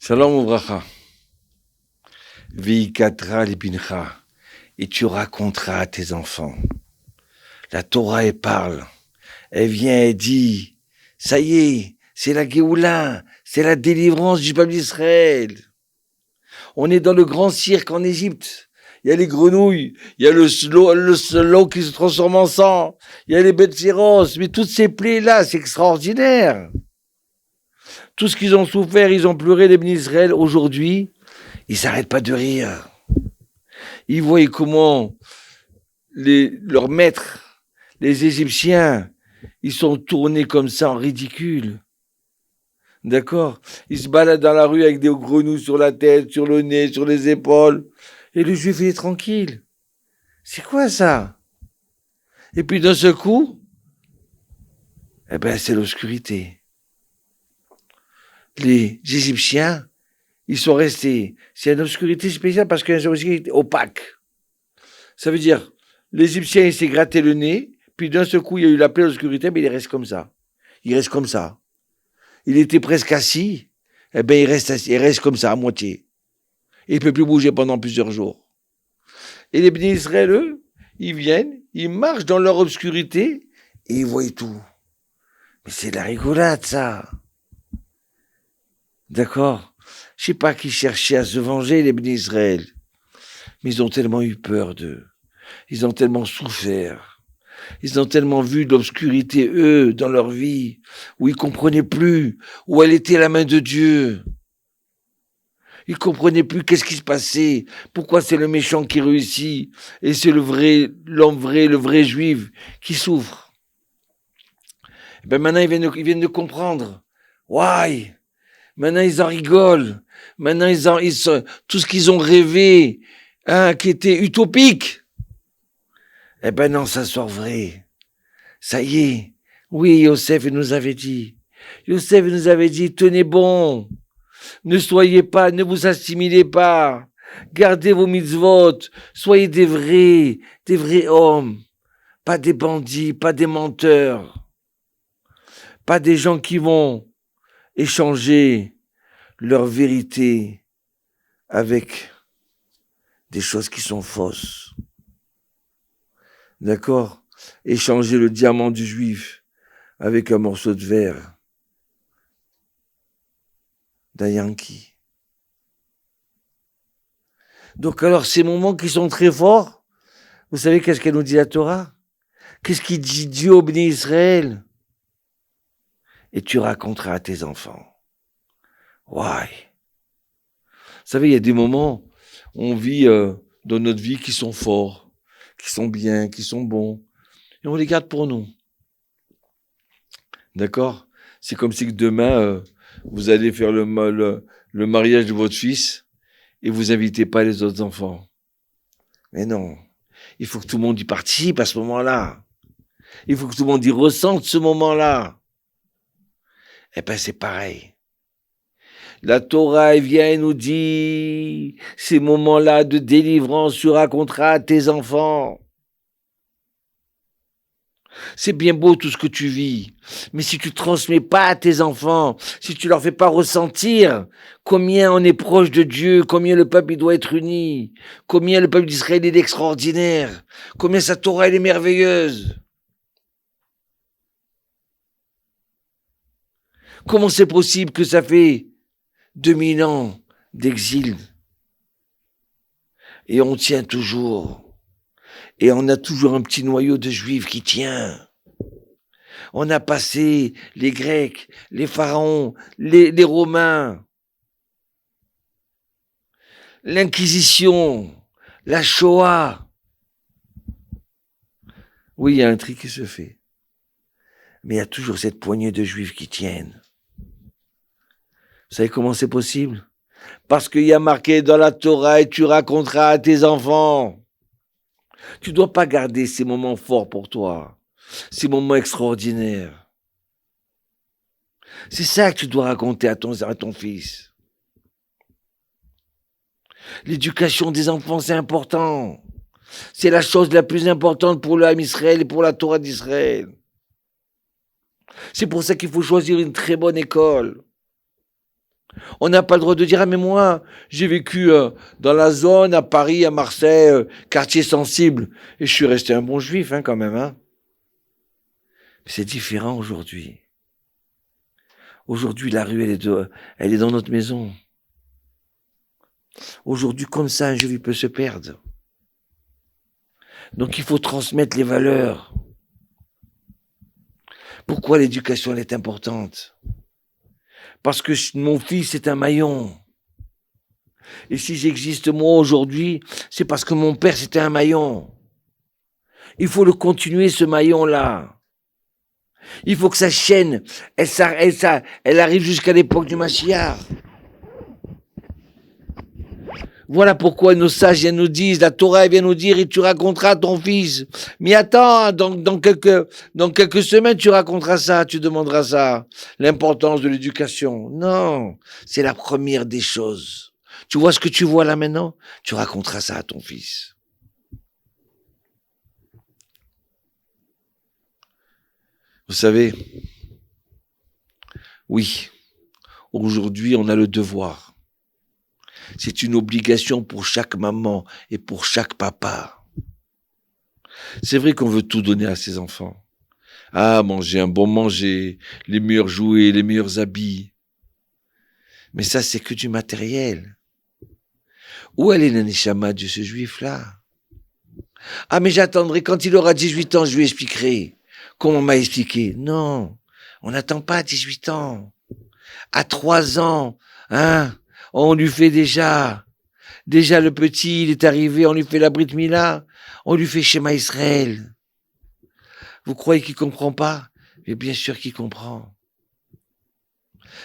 Shalom Ouvracha. Veikatra libincha. Et tu raconteras à tes enfants. La Torah, elle parle. Elle vient, elle dit, ça y est, c'est la Géoula, c'est la délivrance du peuple d'Israël. On est dans le grand cirque en Égypte. Il y a les grenouilles, il y a le slow qui se transforme en sang, il y a les bêtes féroces, mais toutes ces plaies-là, c'est extraordinaire. Tout ce qu'ils ont souffert, ils ont pleuré, les bénis d'Israël. Aujourd'hui, ils s'arrêtent pas de rire. Ils voient comment leurs maîtres, les Égyptiens, ils sont tournés comme ça en ridicule. D'accord? Ils se baladent dans la rue avec des grenouilles sur la tête, sur le nez, sur les épaules. Et le juif, il est tranquille. C'est quoi ça? Et puis d'un seul coup, c'est l'obscurité. Les Égyptiens, ils sont restés. C'est une obscurité spéciale parce qu'il y a une obscurité opaque. Ça veut dire, l'Égyptien, il s'est gratté le nez, puis d'un seul coup, il y a eu la pleine obscurité, mais il reste comme ça. Il reste comme ça. Il était presque assis, il reste assis, il reste comme ça, à moitié. Et il peut plus bouger pendant plusieurs jours. Et les bénis d'Israël, eux, ils viennent, ils marchent dans leur obscurité, et ils voient tout. Mais c'est de la rigolade, ça. D'accord? Je sais pas qui cherchait à se venger, les bénis d'Israël. Mais ils ont tellement eu peur d'eux. Ils ont tellement souffert. Ils ont tellement vu de l'obscurité, eux, dans leur vie, où ils comprenaient plus, où elle était la main de Dieu. Ils comprenaient plus qu'est-ce qui se passait, pourquoi c'est le méchant qui réussit, et c'est l'homme vrai, le vrai juif, qui souffre. Maintenant, ils viennent de comprendre. Why? Maintenant, ils en rigolent. Maintenant, tout ce qu'ils ont rêvé, qui était utopique. Non, ça sort vrai. Ça y est. Oui, Yosef nous avait dit. Yosef nous avait dit, tenez bon. Ne soyez pas, ne vous assimilez pas. Gardez vos mitzvot. Soyez des vrais hommes. Pas des bandits, pas des menteurs. Pas des gens qui vont échanger leur vérité avec des choses qui sont fausses. D'accord? Échanger le diamant du juif avec un morceau de verre d'un Yankee. Donc alors, ces moments qui sont très forts, vous savez qu'est-ce qu'elle nous dit la Torah? Qu'est-ce qu'il dit Dieu au béni Israël? Et tu raconteras à tes enfants. Why? Vous savez, il y a des moments, on vit dans notre vie qui sont forts, qui sont bien, qui sont bons, et on les garde pour nous. D'accord? C'est comme si demain, vous allez faire le mariage de votre fils et vous invitez pas les autres enfants. Mais non. Il faut que tout le monde y participe à ce moment-là. Il faut que tout le monde y ressente ce moment-là. C'est pareil. La Torah, elle vient et nous dit, ces moments-là de délivrance, tu raconteras à tes enfants. C'est bien beau tout ce que tu vis, mais si tu transmets pas à tes enfants, si tu leur fais pas ressentir combien on est proche de Dieu, combien le peuple il doit être uni, combien le peuple d'Israël est extraordinaire, combien sa Torah elle est merveilleuse. Comment c'est possible que ça fait 2000 ans d'exil et on tient toujours, et on a toujours un petit noyau de juifs qui tient. On a passé les Grecs, les pharaons, les Romains, l'Inquisition, la Shoah. Oui, il y a un tri qui se fait. Mais il y a toujours cette poignée de juifs qui tiennent. Vous savez comment c'est possible? Parce qu'il y a marqué dans la Torah et tu raconteras à tes enfants. Tu dois pas garder ces moments forts pour toi, ces moments extraordinaires. C'est ça que tu dois raconter à ton fils. L'éducation des enfants, c'est important. C'est la chose la plus importante pour l'âme Israël et pour la Torah d'Israël. C'est pour ça qu'il faut choisir une très bonne école. On n'a pas le droit de dire « Ah mais moi, j'ai vécu dans la zone, à Paris, à Marseille, quartier sensible, et je suis resté un bon juif quand même. » C'est différent aujourd'hui. Aujourd'hui, la rue, elle est dans notre maison. Aujourd'hui, comme ça, un juif il peut se perdre. Donc il faut transmettre les valeurs. Pourquoi l'éducation elle est importante? Parce que mon fils est un maillon. Et si j'existe moi aujourd'hui, c'est parce que mon père c'était un maillon. Il faut le continuer ce maillon-là. Il faut que sa chaîne, elle arrive jusqu'à l'époque du Mashiach. Voilà pourquoi nos sages viennent nous disent, la Torah vient nous dire, et tu raconteras à ton fils. Mais attends, dans quelques semaines, tu raconteras ça, tu demanderas ça. L'importance de l'éducation. Non, c'est la première des choses. Tu vois ce que tu vois là maintenant? Tu raconteras ça à ton fils. Vous savez, oui, aujourd'hui, on a le devoir. C'est une obligation pour chaque maman et pour chaque papa. C'est vrai qu'on veut tout donner à ses enfants. Ah, manger un bon manger, les meilleurs jouets, les meilleurs habits. Mais ça, c'est que du matériel. Où est la neshama de ce juif-là? Ah, mais j'attendrai quand il aura 18 ans, je lui expliquerai. Comme on m'a expliqué. Non, on n'attend pas 18 ans. À 3 ans, on lui fait déjà le petit, il est arrivé, on lui fait la Brit Mila, on lui fait Shema Israël. Vous croyez qu'il comprend pas? Mais bien sûr qu'il comprend.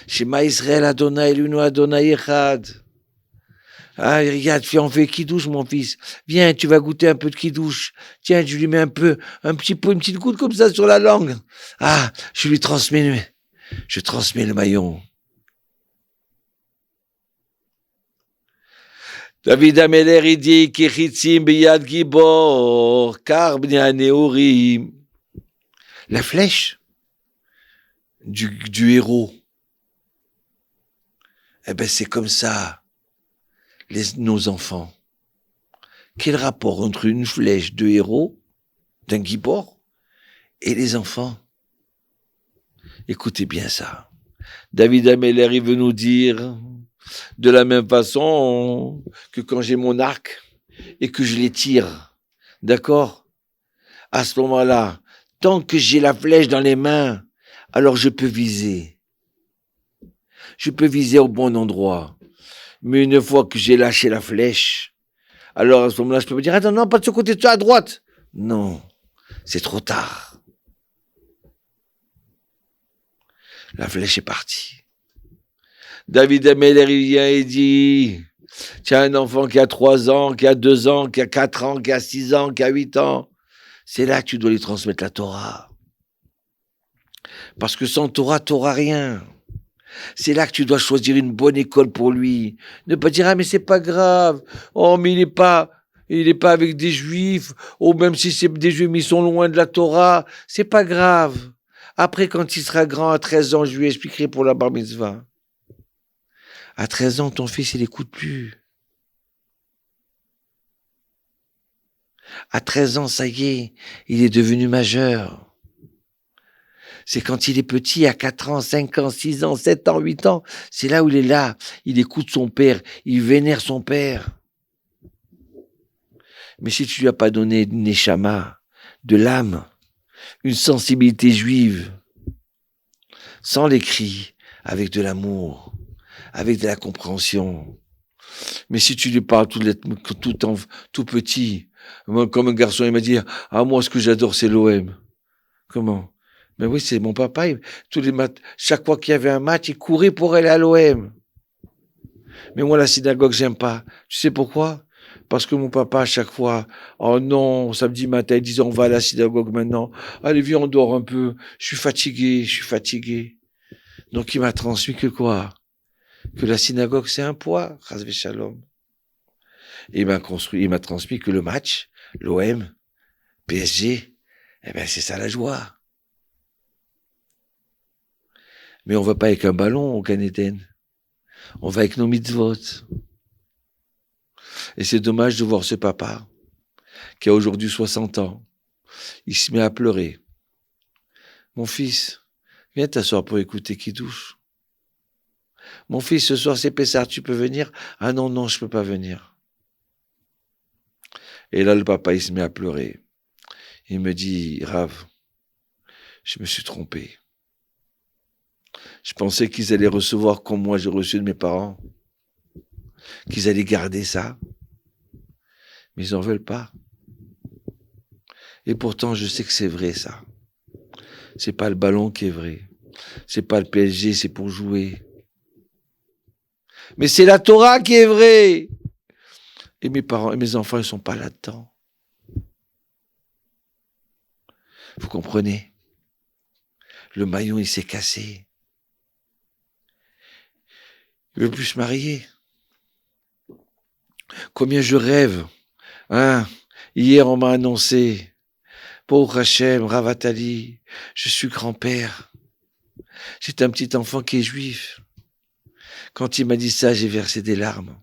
Shema Israël Adonai Eloheinu Adonai Echad. Ah, regarde, on fait kidouche, mon fils. Viens, tu vas goûter un peu de kidouche. Tiens, je lui mets un petit peu, une petite goutte comme ça sur la langue. Ah, je transmets le maillon. David Ameler, il dit, Kichitzim biyad gibor, kar bnei haneorim. La flèche du héros. Eh ben, c'est comme ça. Nos enfants. Quel rapport entre une flèche de héros, d'un gibor, et les enfants? Écoutez bien ça. David Ameler, il veut nous dire, de la même façon que quand j'ai mon arc et que je les tire, d'accord? À ce moment-là, tant que j'ai la flèche dans les mains, alors je peux viser. Je peux viser au bon endroit. Mais une fois que j'ai lâché la flèche, alors à ce moment-là, je peux me dire, attends, non, pas de ce côté, tu es à droite. Non, c'est trop tard. La flèche est partie. David Ameler, il vient et dit, tu as un enfant qui a 3 ans, qui a 2 ans, qui a 4 ans, qui a 6 ans, qui a 8 ans. C'est là que tu dois lui transmettre la Torah. Parce que sans Torah, t'auras rien. C'est là que tu dois choisir une bonne école pour lui. Ne pas dire, ah, mais c'est pas grave. Oh, mais il est pas avec des juifs. Oh, même si c'est des juifs, mais ils sont loin de la Torah. C'est pas grave. Après, quand il sera grand, à 13 ans, je lui expliquerai pour la bar mitzvah. À 13 ans, ton fils, il écoute plus. À 13 ans, ça y est, il est devenu majeur. C'est quand il est petit, à 4 ans, 5 ans, 6 ans, 7 ans, 8 ans, c'est là où il est là. Il écoute son père, il vénère son père. Mais si tu lui as pas donné une neshama, de l'âme, une sensibilité juive, sans les cris, avec de l'amour, avec de la compréhension. Mais si tu lui parles tout petit, comme un garçon, il m'a dit, ah, moi, ce que j'adore, c'est l'OM. Comment? Mais oui, c'est mon papa. Chaque fois qu'il y avait un match, il courait pour aller à l'OM. Mais moi, la synagogue, j'aime pas. Tu sais pourquoi? Parce que mon papa, à chaque fois, oh non, samedi matin, il disait, on va à la synagogue maintenant. Allez, viens, on dort un peu. Je suis fatigué. Donc il m'a transmis que quoi? Que la synagogue c'est un poids, Chas v'Shalom. Et il m'a transmis que le match, l'OM, PSG, eh ben c'est ça la joie. Mais on va pas avec un ballon au Gan Eden. On va avec nos mitzvot. Et c'est dommage de voir ce papa, qui a aujourd'hui 60 ans. Il se met à pleurer. Mon fils, viens t'asseoir pour écouter Kidouche. Mon fils, ce soir c'est Pessah, tu peux venir? Ah non, non, je peux pas venir. Et là, le papa, il se met à pleurer. Il me dit, Rav, je me suis trompé. Je pensais qu'ils allaient recevoir comme moi j'ai reçu de mes parents. Qu'ils allaient garder ça. Mais ils en veulent pas. Et pourtant, je sais que c'est vrai, ça. C'est pas le ballon qui est vrai. C'est pas le PSG, c'est pour jouer. Mais c'est la Torah qui est vraie. Et mes parents et mes enfants, ils sont pas là-dedans. Vous comprenez? Le maillon, il s'est cassé. Il veut plus se marier. Combien je rêve. Hein? Hier, on m'a annoncé. Pour Hachem, Ravatali, je suis grand-père. J'ai un petit enfant qui est juif. Quand il m'a dit ça, j'ai versé des larmes.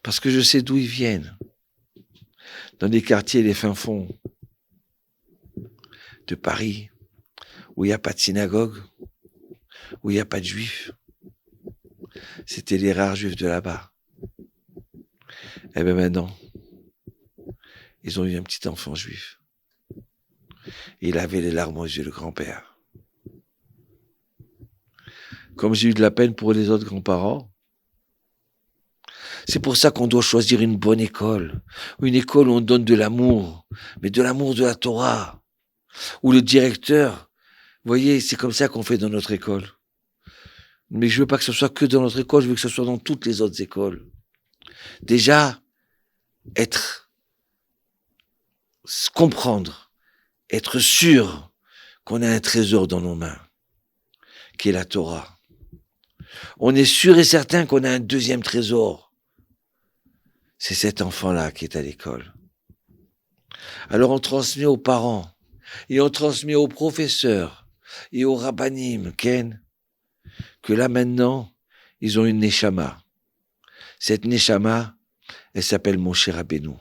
Parce que je sais d'où ils viennent. Dans des quartiers, les fins fonds de Paris, où il n'y a pas de synagogue, où il n'y a pas de juifs. C'était les rares juifs de là-bas. Et bien maintenant, ils ont eu un petit enfant juif. Et il avait les larmes aux yeux, le grand-père. Comme j'ai eu de la peine pour les autres grands-parents, c'est pour ça qu'on doit choisir une bonne école. Une école où on donne de l'amour, mais de l'amour de la Torah. Où le directeur, vous voyez, c'est comme ça qu'on fait dans notre école. Mais je veux pas que ce soit que dans notre école, je veux que ce soit dans toutes les autres écoles. Déjà, comprendre, être sûr qu'on a un trésor dans nos mains, qui est la Torah. On est sûr et certain qu'on a un deuxième trésor. C'est cet enfant-là qui est à l'école. Alors on transmet aux parents, et on transmet aux professeurs, et aux rabbanim, Ken, que là maintenant, ils ont une neshama. Cette neshama, elle s'appelle Moshe Rabbeinu.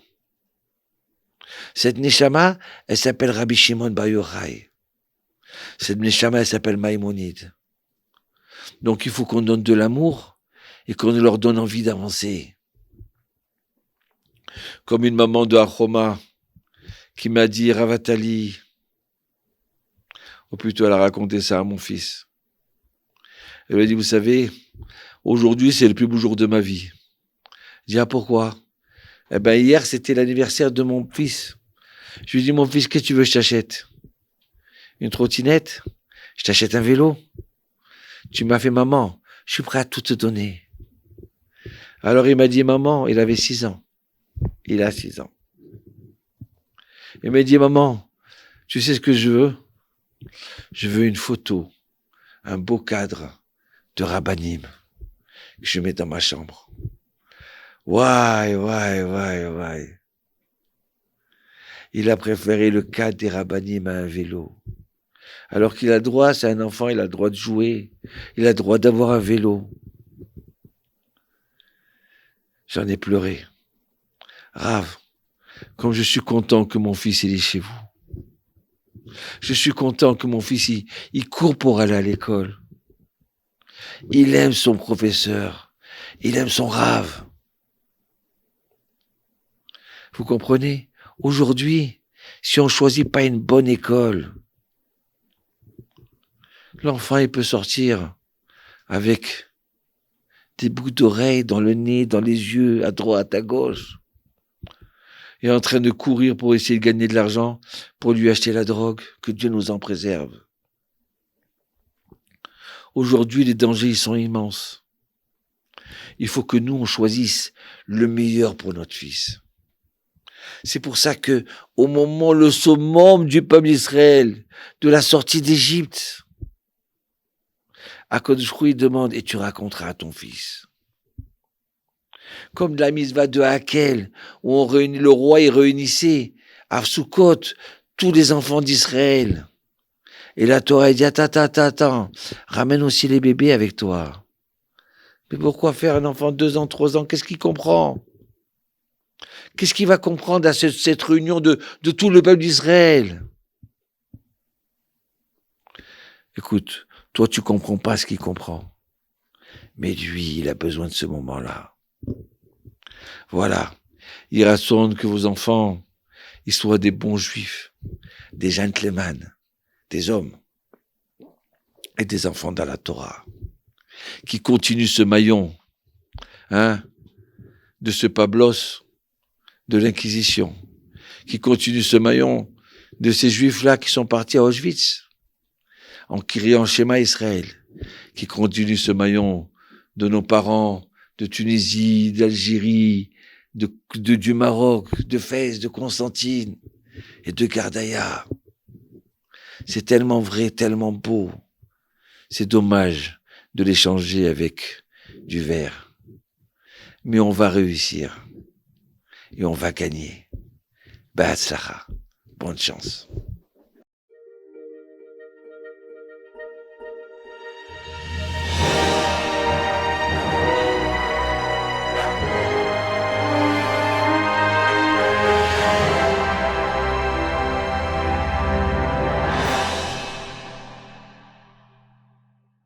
Cette neshama, elle s'appelle Rabbi Shimon Bar Yochai. Cette neshama, elle s'appelle Maïmonide. Donc il faut qu'on donne de l'amour et qu'on leur donne envie d'avancer. Comme une maman de Achoma qui m'a dit, Ravatali, ou plutôt elle a raconté ça à mon fils. Elle m'a dit, vous savez, aujourd'hui c'est le plus beau jour de ma vie. Je dis, ah pourquoi? Eh ben hier c'était l'anniversaire de mon fils. Je lui dis, mon fils, qu'est-ce que tu veux que je t'achète? Une trottinette? Je t'achète un vélo? Tu m'as fait maman, je suis prêt à tout te donner. Alors il m'a dit, maman, il avait 6 ans. Il a 6 ans. Il m'a dit, maman, tu sais ce que je veux? Je veux une photo, un beau cadre de Rabbanim que je mets dans ma chambre. Ouais. Il a préféré le cadre des Rabbanim à un vélo. Alors qu'il a le droit, c'est un enfant, il a le droit de jouer. Il a le droit d'avoir un vélo. J'en ai pleuré. Rav, comme je suis content que mon fils il est chez vous. Je suis content que mon fils il court pour aller à l'école. Il aime son professeur. Il aime son Rav. Vous comprenez? Aujourd'hui, si on choisit pas une bonne école, l'enfant il peut sortir avec des boucles d'oreilles dans le nez, dans les yeux, à droite, à gauche, et en train de courir pour essayer de gagner de l'argent pour lui acheter la drogue, que Dieu nous en préserve. Aujourd'hui, les dangers, ils sont immenses. Il faut que nous, on choisisse le meilleur pour notre fils. C'est pour ça que, au moment, le summum du peuple d'Israël, de la sortie d'Égypte, Akadosh Hu, il demande, et tu raconteras à ton fils. Comme la mitzvah de Hakel, où on réunit, le roi, il réunissait à Sukkot tous les enfants d'Israël. Et la Torah, il dit, attends, ramène aussi les bébés avec toi. Mais pourquoi faire un enfant de 2 ans, 3 ans? Qu'est-ce qu'il comprend? Qu'est-ce qu'il va comprendre à cette réunion de tout le peuple d'Israël? Écoute, toi, tu comprends pas ce qu'il comprend. Mais lui, il a besoin de ce moment-là. Voilà. Il rassure que vos enfants, ils soient des bons juifs, des gentlemen, des hommes et des enfants dans la Torah, qui continuent ce maillon, de ce pablos de l'Inquisition, qui continuent ce maillon de ces juifs-là qui sont partis à Auschwitz, en criant Shema Israël, qui continuent ce maillon de nos parents de Tunisie, d'Algérie, du Maroc, de Fès, de Constantine et de Gardaïa. C'est tellement vrai, tellement beau. C'est dommage de l'échanger avec du verre. Mais on va réussir. Et on va gagner. Ba'atzlacha. Bonne chance.